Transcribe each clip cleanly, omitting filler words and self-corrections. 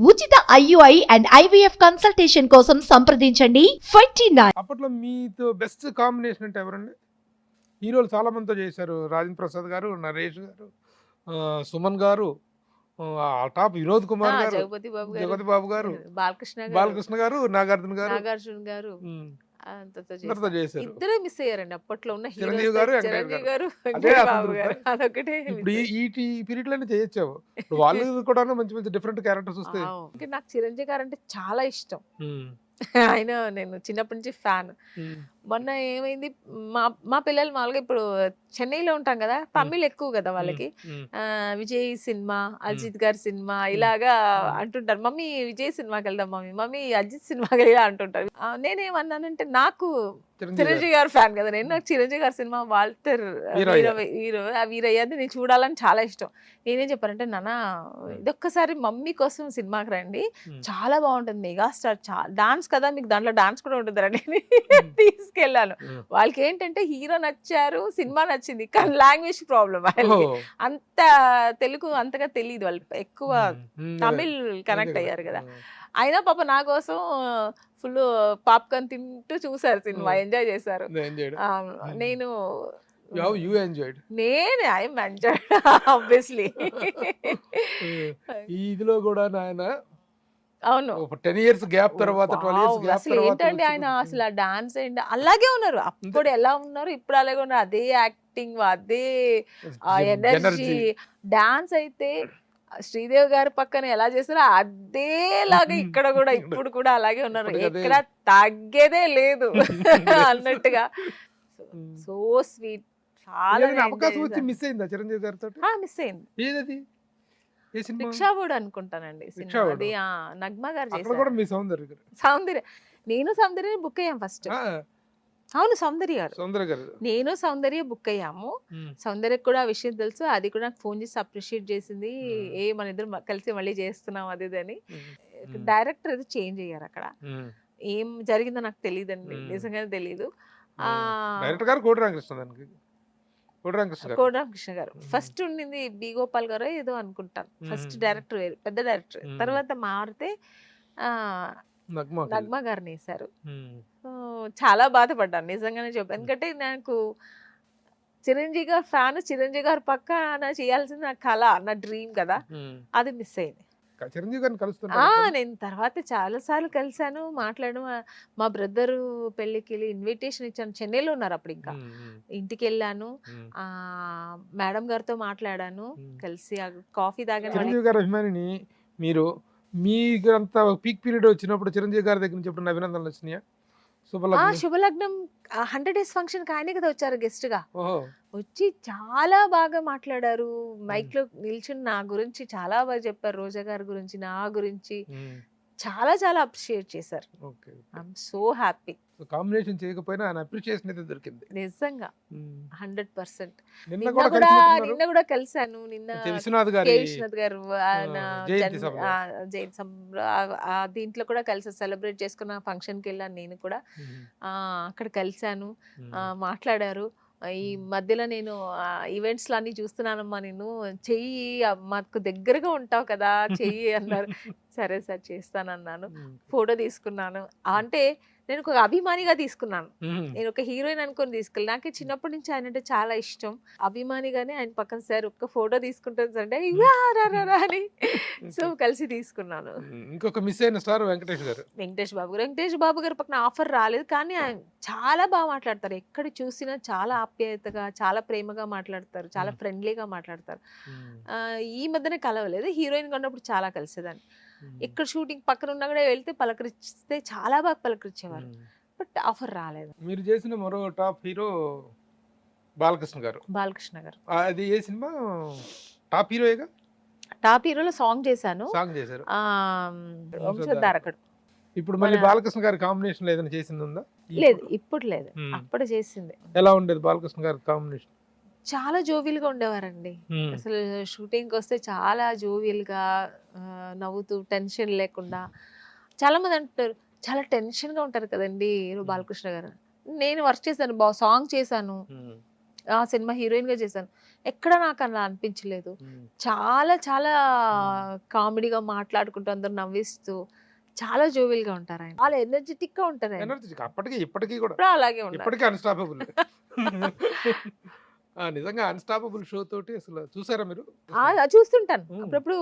ఉచిత IUI and IVF consultation కోసం సంప్రదించండి 29. అప్పట్లో మీతో బెస్ట్ కాంబినేషన్ అంటే ఎవరండి? హీరోలు చాలా మందితో చేశారు. రాజేంద్ర ప్రసాద్ గారు, నరేష్ గారు, సుమన్ గారు, టాప్ వినోద్ కుమార్ గారు, జగపతి బాబు గారు, బాలకృష్ణ గారు, నాగార్జున గారు అందరితో చేశారు. ఇద్దరే మిస్ అయ్యారండి అప్పట్లో ఉన్న చిరంజీవి గారు, చిరంజీవి గారు, అదే బాబు గారు. అదొకటే ఇప్పుడు ఈ పీరియడ్ లోనే చేయొచ్చావు. వాళ్ళు కూడా మంచి మంచి డిఫరెంట్ క్యారెక్టర్స్ వస్తాయి. నాకు చిరంజీవి గారు అంటే చాలా ఇష్టం. ఆయన నేను చిన్నప్పటి నుంచి ఫ్యాన్. మొన్న ఏమైంది, మా పిల్లలు మామూలుగా ఇప్పుడు చెన్నైలో ఉంటాం కదా, తమిళ్ ఎక్కువ కదా వాళ్ళకి. విజయ్ సినిమా, అజిత్ గారి సినిమా ఇలాగా అంటుంటారు. మమ్మీ విజయ్ సినిమాకి వెళ్దాం, మమ్మీ అజిత్ సినిమాకి వెళ్దాం అంటుంటారు. నేనేమన్నానంటే నాకు చిరంజీవి గారు ఫ్యాన్ కదా నేను, నాకు చిరంజీవి గారి సినిమా వాల్టర్ హీరో వీరయ్య నేను చూడాలని చాలా ఇష్టం. నేనేం చెప్పానంటే, నాన్న ఇదొక్కసారి మమ్మీ కోసం సినిమాకి రండి, చాలా బాగుంటుంది, మెగాస్టార్ డాన్స్ కదా, మీకు దాంట్లో డాన్స్ కూడా ఉంటుంది రండి తీసుకెళ్ళాను. వాళ్ళకి ఏంటంటే హీరో నచ్చారు, సినిమా నచ్చింది, కానీ లాంగ్వేజ్ ప్రాబ్లం. వాళ్ళకి అంత తెలుగు అంతగా తెలియదు, వాళ్ళు ఎక్కువ తమిళ్ కనెక్ట్ అయ్యారు కదా. అయినా పాప నా కోసం ఫుల్ పాప్కార్న్ తింటూ చూసారు సినిమా, ఎంజాయ్ చేశారు. నేను ఆబ్వియస్లీ ఇదిలో కూడా నాయన అవును 10 ఇయర్స్ గ్యాప్ తర్వాత 12 ఇయర్స్ గ్యాప్ అసలు ఏంటంటే ఆయన అసలు డాన్స్ ఏంటి అలాగే ఉన్నారు, అప్పుడు ఎలా ఉన్నారు ఇప్పుడు అలాగే ఉన్నారు. అదే యాక్టింగ్, అదే ఎనర్జీ. డాన్స్ అయితే శ్రీదేవి గారి పక్కన ఎలా చేస్తారో అదేలాగా ఇక్కడ కూడా ఇప్పుడు కూడా అలాగే ఉన్నారు, ఎక్కడ తగ్గేదే లేదు అన్నట్టుగా. So sweet. చాలా అవకాశం వచ్చి మిస్ అయిందా చిరంజీవి గారితో? మిస్ అయింది. ఏదది? భిక్షావుడు అనుకుంటానండి సినిమా, అది నగ్మా గారు చేశారు. సౌందర్య, నేను సౌందర్య బుక్ అయ్యాం ఫస్ట్. అవును, సౌందర్య గారు, నేను సౌందర్య బుక్ అయ్యాము. సౌందర్య కూడా ఆ విషయం తెలుసు, అది కూడా నాకు ఫోన్ చేసి అప్రిషియేట్ చేసింది. మన ఇద్దరు కలిసి మళ్ళీ చేస్తున్నాం అది అని. డైరెక్టర్ అది చేంజ్ అయ్యారు అక్కడ, ఏం జరిగిందో నాకు తెలియదండి, నిజంగానే తెలీదు. కోటరామకృష్ణ గారు ఫస్ట్ ఉండింది, బి గోపాల్ గారు ఏదో అనుకుంటాను ఫస్ట్ డైరెక్టర్, వేరు పెద్ద డైరెక్టర్. తర్వాత మారితే నగ్మా గారిని వేశారు. చాలా బాధపడ్డాను నిజంగానే చెప్పాను, ఎందుకంటే నాకు చిరంజీవి గారు ఫ్యాన్, చిరంజీవి గారు పక్క చేయాల్సింది నా కళ, నా డ్రీమ్ కదా, అది మిస్ అయింది. నేను తర్వాత చాలా సార్లు కలిసాను, మాట్లాడను. మా బ్రదరు పెళ్లికి ఇన్విటేషన్ ఇచ్చాను, చెన్నైలో ఉన్నారు అప్పుడు, ఇంకా ఇంటికి వెళ్ళాను, మేడం గారితో మాట్లాడాను, కలిసి కాఫీ తాగాను. చిరంజీవి గారి అభిమానిని మీరు, మీకు అంత పీక్ పీరియడ్ వచ్చినప్పుడు చిరంజీవి గారి దగ్గర నుంచి ఎప్పుడు అభినందనలు వచ్చినాయా? శుభలగ్నం 100 days ఫంక్షన్ ఆయనే కదా వచ్చారు గెస్ట్ గా, వచ్చి చాలా బాగా మాట్లాడారు. మైక్ లో నిల్చుని నా గురించి చాలా బాగా చెప్పారు, రోజా గారి గురించి, నా గురించి చాలా చాలా అప్రిషియేట్ చేశారు. I'm so happy. కాంబినేషన్ చేయకపోయినా ఆయన అప్రిషియేషన్ అయితే దొరికింది నిజంగా 100%. నిన్న కూడా కలిసాను, నిన్న విశ్వనాథ్ గారు జైన్ దీంట్లో కూడా కలిసి సెలబ్రేట్ చేసుకున్న ఫంక్షన్ కి వెళ్ళాను, నేను కూడా అక్కడ కలిసాను, మాట్లాడారు. ఈ మధ్యలో నేను ఈవెంట్స్ లో అన్ని చూస్తున్నానమ్మా, నేను చెయ్యి మాకు దగ్గరగా ఉంటావు కదా చెయ్యి అన్నారు. సరే సార్ చేస్తానన్నాను, ఫోటో తీసుకున్నాను. అంటే నేను ఒక అభిమానిగా తీసుకున్నాను, నేను ఒక హీరోయిన్ అనుకొని తీసుకెళ్ళి. నాకు చిన్నప్పటి నుంచి ఆయన అంటే చాలా ఇష్టం, అభిమానిగానే ఆయన పక్కన సార్ ఒక్క ఫోటో తీసుకుంటాను అంటే అని, సో కలిసి తీసుకున్నాను. ఇంకొక మిస్ అయిన స్టార్ వెంకటేష్ బాబు గారు పక్కన ఆఫర్ రాలేదు, కానీ ఆయన చాలా బాగా మాట్లాడతారు, ఎక్కడ చూసినా చాలా ఆప్యాయతగా, చాలా ప్రేమగా మాట్లాడతారు, చాలా ఫ్రెండ్లీగా మాట్లాడతారు. ఈ మధ్యనే కలవలేదు, హీరోయిన్ ఉన్నప్పుడు చాలా కలిసేదాన్ని. ఇక్కడ షూటింగ్ పక్కన ఉన్నా కూడా వెళ్తే పలకరిస్తే చాలా బాగా పలకరించేవారు, బట్ ఆఫర్ రాలేదు. మీరు చేసిన మరో టాప్ హీరో బాలకృష్ణ గారు. అది ఏ సినిమా? టాప్ హీరోయేగా. టాప్ హీరోలో సాంగ్ చేశాను. ఇప్పుడు మళ్ళీ బాలకృష్ణ గారి కాంబినేషన్ ఏదైనా చేసింది ఉందా? లేదు, ఇప్పుడు లేదు, అప్పుడు చేసింది. ఎలా ఉండేది బాలకృష్ణ గారి కాంబినేషన్? చాలా జోవియల్ గా ఉండేవారండి, అసలు షూటింగ్ కి వస్తే చాలా జోవియల్ గా నవ్వుతూ, టెన్షన్ లేకుండా. చాలా మంది అంటారు చాలా టెన్షన్ గా ఉంటారు కదండి బాలకృష్ణ గారు. నేను వర్క్ చేశాను, సాంగ్ చేశాను, ఆ సినిమా హీరోయిన్ గా చేశాను. ఎక్కడ నాకు అలా అనిపించలేదు. చాలా చాలా కామెడీగా మాట్లాడుకుంటూ అందరు నవ్విస్తూ చాలా జోవియల్ గా ఉంటారు ఆయన. చాలా ఎనర్జెటిక్ గా ఉంటారు ఆయన. ఎనర్జెటిక్ అప్పటికి ఇప్పటికీ కూడా ఇప్పుడు అలాగే ఉన్నారు. ఇప్పటికీ అన్స్టాపబుల్. నిజంగా అన్స్టాపబుల్ షో తోటి అసలు చూసారా మీరు? చూస్తుంటాను అప్పుడప్పుడు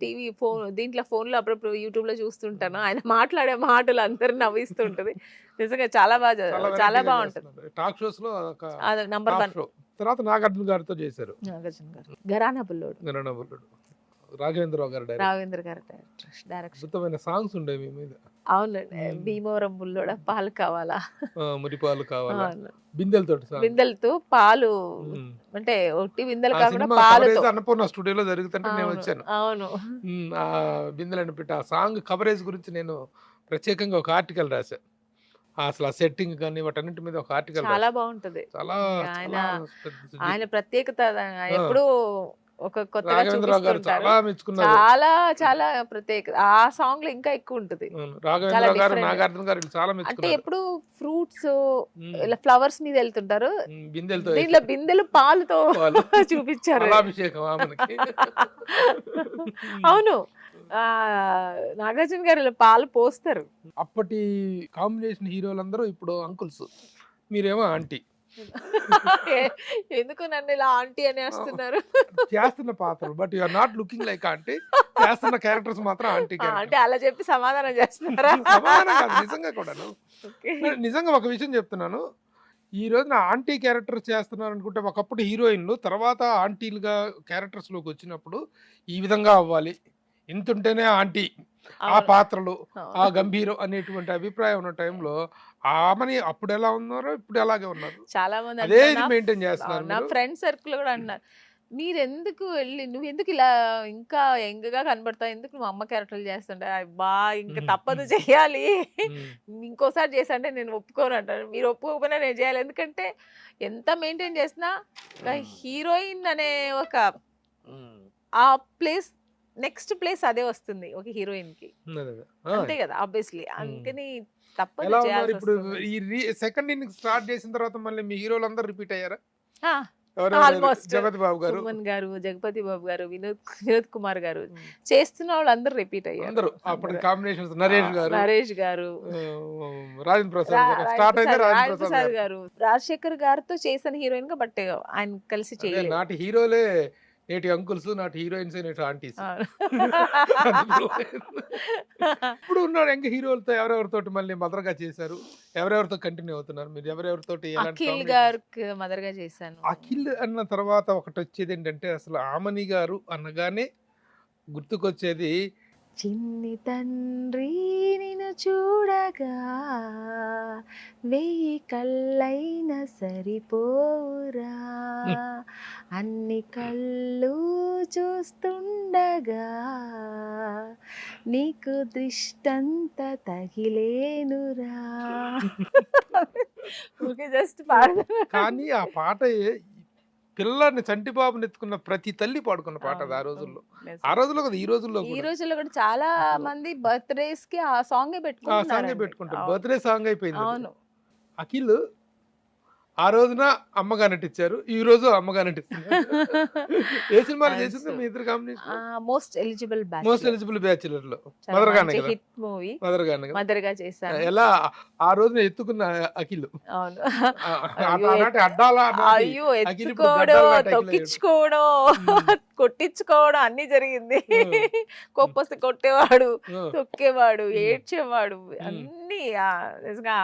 టీవీ ఫోన్ దీంట్లో ఫోన్ లో అప్పుడప్పుడు యూట్యూబ్ లో చూస్తుంటాను. ఆయన మాట్లాడే మాటలు అందరు నవ్విస్తుంటది. నిజంగా చాలా బాగా చాలా బాగుంటుంది. టాక్ షోస్ లో నంబర్ 1 షో. తర్వాత నాగార్జున గారితో చేశారు నాగార్జున గారు. ఘరానా బుల్లోడు. రాఘవేంద్రరావు గారు రాఘవేంద్ర గారు డైరెక్షన్. అద్భుతమైన సాంగ్స్ ఉండేవి మీ మీద. అవునండి. భీమవరం బుల్లోడ పాలు కావాలా, మురిపాలు కావాలా, బిందెలతో పాలు అంటే ఒట్టి బిందెలు కాకుండా పాలతో. అన్నపూర్ణ స్టూడియోలో జరుగుతుంటే నేను వచ్చాను. అవును. ఆ బిందెలను పెట్టి ఆ సాంగ్ కవరేజ్ గురించి నేను ప్రత్యేకంగా ఒక ఆర్టికల్ రాశా. అసలు ఆ సెట్టింగ్ కానీ వాటన్నిటి మీద ఒక ఆర్టికల్ చాలా బాగుంది. చాలా ఆయన ప్రత్యేకత ఎప్పుడు ఒక కొత్తగా చూపిస్తుంటారు. చాలా చాలా ప్రత్యేకత. ఆ సాంగ్ లో ఇంకా ఎక్కువ ఉంటది. అంటే ఎప్పుడు ఫ్రూట్స్ ఇలా ఫ్లవర్స్ మీద వెళ్తుంటారు, దీంట్లో బిందెలు పాలుతో చూపించారు. అవును, నాగార్జున గారు పాలు పోస్తారు. అప్పటి కాంబినేషన్ హీరోలందరూ ఇప్పుడు అంకుల్స్, మీరేమో ఆంటీ. ఎందుకు నన్ను ఇలా ఆంటీ అని వేస్తున్నారు? చేస్తున్న పాత్రలు but you are not looking like aunty. చేస్తున్న క్యారెక్టర్స్ మాత్రం ఆంటీ. అంటే అలా చెప్పి సమాధానం చేస్తున్నారా? సమాధానం కాదు, నిజంగా కూడాను. నిజంగా ఒక విషయం చెప్తున్నాను, ఈ రోజున ఆంటీ క్యారెక్టర్ చేస్తున్నారు అనుకుంటే ఒకప్పుడు హీరోయిన్లు తర్వాత ఆంటీలుగా క్యారెక్టర్స్ లోకి వచ్చినప్పుడు ఈ విధంగా అవ్వాలి, ఇంతుంటేనే ఆంటీ, ఆ పాత్రలు ఆ గంభీరం అనేటువంటి అభిప్రాయం ఉన్న టైంలో ఆమెని అప్పుడు ఎలా ఉన్నారో ఇప్పుడు అలాగే ఉన్నారు. చాలా మంది అదే మెయింటైన్ చేస్తున్నారు. నా ఫ్రెండ్ సర్కిల్ కూడా అన్నారు, మీరు ఎందుకు వెళ్ళి నువ్వు ఎందుకు ఇలా ఇంకా యంగ్ గా కనబడతావు, ఎందుకు నువ్వు అమ్మ క్యారెక్టర్లు చేస్తుంటే, బా ఇంకా తప్పదు చెయ్యాలి, ఇంకోసారి చేసంటే నేను ఒప్పుకోను అంటాను. మీరు ఒప్పుకోకపోయినా నేను చేయాలి, ఎందుకంటే ఎంత మెయింటైన్ చేసినా హీరోయిన్ అనే ఒక ఆ ప్లేస్ నెక్స్ట్ ప్లేస్ అదే వస్తుంది ఒక హీరోయిన్ కి, అంతే కదా ఆబ్వియస్లీ. అందుకని తప్పదు చేయాలి. ఇప్పుడు ఈ సెకండ్ ఇన్నింగ్స్ స్టార్ట్ చేసిన తర్వాత మళ్ళీ మీ హీరోలు అందరూ రిపీట్ అయ్యారా? ఆల్మోస్ట్ జగపతి బాబు గారు, సుమన్ గారు, జగపతి బాబు గారు, వినోద్ కుమార్ గారు చేస్తున్న వాళ్ళు అందరూ రిపీట్ అయ్యారు. అప్పుడు కాంబినేషన్స్ నరేష్ గారు, రాజేంద్ర ప్రసాద్ గారు, రాజశేఖర్ గారితో చేసిన హీరోయిన్ గా, బట్ ఆయన కలిసి చేయలేదు. నాటి హీరోలే నేటి అంకుల్స్, నాటి హీరోయిన్స్, నేటి ఆంటీస్. ఇప్పుడు ఉన్నాడు ఇంకా హీరోలతో ఎవరెవరితో మళ్ళీ మదర్గా చేశారు, ఎవరెవరితో కంటిన్యూ అవుతున్నారు మీరు? ఎవరెవరితో? అఖిల్ గారికి మదర్గా చేశాను. అఖిల్ అన్న తర్వాత ఒకటి వచ్చేది ఏంటంటే అసలు ఆమని గారు అనగానే గుర్తుకొచ్చేది చిన్ని తండ్రి నిన్ను చూడగా వెయ్యి కళ్ళైన సరిపోరా, అన్ని కళ్ళు చూస్తుండగా నీకు దృష్టంత తగిలేనురా. జస్ట్ కానీ ఆ పాట పిల్లాడిని చంటిబాబుని ఎత్తుకున్న ప్రతి తల్లి పాడుకున్న పాట అది. ఆ రోజుల్లో కదా, ఈ రోజుల్లో కూడా చాలా మంది బర్త్డేస్ కి ఆ సాంగే పెట్టుకుంటారు. బర్త్డే సాంగ్ అయిపోయింది. అఖిల్ ఆ రోజున అమ్మగా నటించారు, ఈ రోజు అమ్మగా నటిస్తున్నారు. ఏ సినిమాలు చేసింది మీ ఇద్దరు కాంబినేషన్? మోస్ట్ ఎలిజిబుల్ బ్యాచిలర్ లో హిట్ మూవీ మదర్గా చేశాను. ఎలా ఆ రోజున ఎత్తుకున్న అఖిల్, అయ్యో ఎత్తుకోవడం, తొక్కించుకోవడం, కొట్టించుకోవడం అన్ని జరిగింది. కొప్పొస్తే కొట్టేవాడు, తొక్కేవాడు, ఏడ్చేవాడు, అన్ని నిజంగా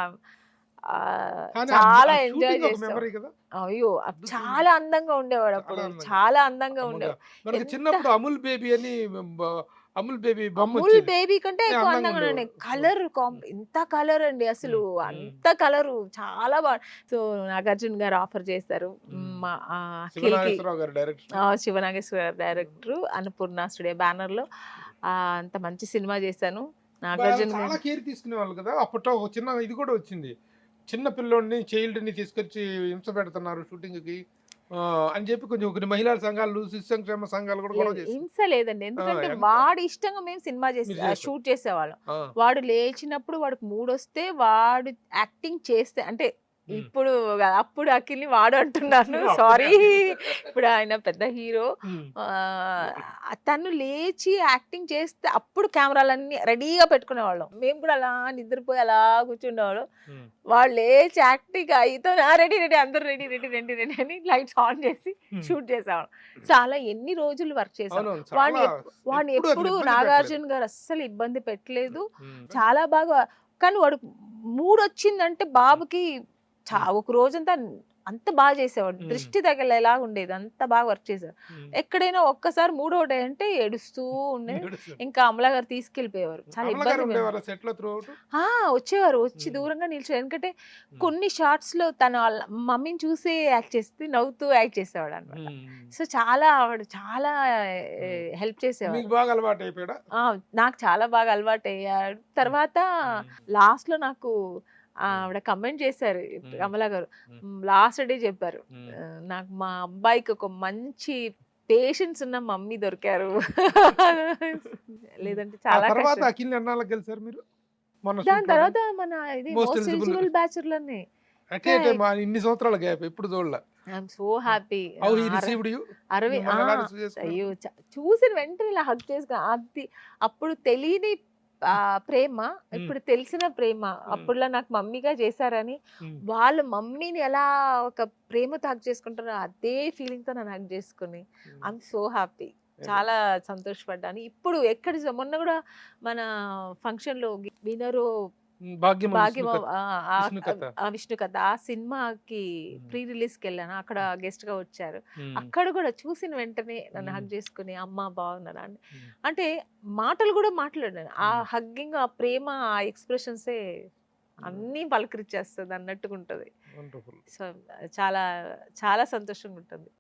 చాలా ఎంజాయ్ చేస్తాం. అయ్యో చాలా అందంగా ఉండేవాడు అప్పుడు, చాలా అందంగా ఉండేవాడు. చిన్నప్పుడు అమూల్ బేబీ అని, అమూల్ బేబీ కంటే ఎక్కువ అందంగా ఉండే. కలర్ ఎంత కలర్ అండి అసలు, అంత కలరు చాలా బాగా. సో నాగార్జున గారు ఆఫర్ చేస్తారు, శివనాగేశ్వర గారు డైరెక్టర్, అన్నపూర్ణ స్టూడియో బ్యానర్ లో అంత మంచి సినిమా చేశాను. నాగార్జున చాలా కేర్ తీసుకునే వాళ్ళు కదా. అప్పట్లో ఒక చిన్న ఇది కూడా వచ్చింది, చిన్న పిల్లోడిని చైల్డ్ ని తీసుకొచ్చి హింస పెడుతున్నారు షూటింగ్ కి అని చెప్పి కొన్ని మహిళా సంఘాలు, శిశు సంక్షేమ సంఘాలు కూడా హింస లేదండి. ఎందుకంటే వాడు ఇష్టంగా మేము సినిమా షూట్ చేసేవాళ్ళం. వాడు లేచినప్పుడు వాడికి మూడ్ వస్తే వాడు యాక్టింగ్ చేస్తే, అంటే ఇప్పుడు అప్పుడు అఖిల్ని వాడు అంటున్నాను, సారీ. ఇప్పుడు ఆయన పెద్ద హీరో. తను లేచి యాక్టింగ్ చేస్తే అప్పుడు కెమెరాలన్నీ రెడీగా పెట్టుకునేవాళ్ళం. మేము కూడా అలా నిద్రపోయి అలా కూర్చుండేవాళ్ళం. వాళ్ళు లేచి యాక్టింగ్ అయితే రెడీ రెడీ అందరూ రెడీ రెడీ రెడీ రెడీ అని లైట్స్ ఆన్ చేసి షూట్ చేసేవాళ్ళం. చాలా ఎన్ని రోజులు వర్క్ చేసాం. వాడిని ఎప్పుడు నాగార్జున గారు అస్సలు ఇబ్బంది పెట్టలేదు. చాలా బాగా. కానీ వాడు మూడ్ వచ్చిందంటే బాబుకి ఒక రోజంతా అంత బాగా చేసేవాడు. దృష్టి తగలేలా ఉండేది, అంత బాగా వర్క్ చేసేవాడు. ఎక్కడైనా ఒక్కసారి మూడ్ అవుట్ అయ్యంటే ఏడుస్తూ ఉండేది. ఇంకా అమలా గారు తీసుకెళ్లిపోయేవారు. చాలా ఇబ్బంది వచ్చేవారు, వచ్చి దూరంగా నిల్చో. ఎందుకంటే కొన్ని షార్ట్స్ లో తన మమ్మీని చూసే యాక్ట్ చేస్తే నవ్వుతూ యాక్ట్ చేసేవాడు అనమాట. సో చాలా ఆవిడ చాలా హెల్ప్ చేసేవాడు. నాకు చాలా బాగా అలవాటు అయ్యాడు. తర్వాత లాస్ట్ లో నాకు ఆవిడ కమెంట్ చేశారు కమలా గారు. లాస్ట్ డే చెప్పారు, నాకు మా అబ్బాయికి ఒక మంచి పేషెన్స్ ఉన్న మమ్మీ దొరికారు. లేదంటే చాలా దాని తర్వాత మన ఇది మోస్ట్ ఎలిజిబుల్ బ్యాచులర్ని ఇన్ని సంవత్సరాల గ్యాప్ ఎప్పుడు చూడలే. I'm so happy. అయ్యో చూసిన వెంటనే ఇలా హగ్ చేసుకుని, అది అప్పుడు తెలియని ప్రేమ, ఇప్పుడు తెలిసిన ప్రేమ. అప్పుడులా నాకు మమ్మీగా చేశారని వాళ్ళ మమ్మీని ఎలా ఒక ప్రేమతో హగ్ చేసుకుంటారో అదే ఫీలింగ్ తో నన్ను హగ్ చేసుకుని ఐఎమ్ సో హ్యాపీ. చాలా సంతోషపడ్డాను. ఇప్పుడు ఎక్కడ మొన్న కూడా మన ఫంక్షన్ లో వినరు విష్ణు కథ ఆ సినిమాకి ప్రీ రిలీజ్ కి వెళ్ళాను. అక్కడ గెస్ట్ గా వచ్చారు. అక్కడ కూడా చూసిన వెంటనే నన్ను హగ్ చేసుకుని అమ్మ బాగున్నాను అంటే మాటలు కూడా మాట్లాడాను. ఆ హగ్గింగ్, ఆ ప్రేమ, ఆ ఎక్స్ప్రెషన్సే అన్ని పలకరించేస్తుంది అన్నట్టుగా ఉంటది. సో చాలా చాలా సంతోషంగా ఉంటుంది.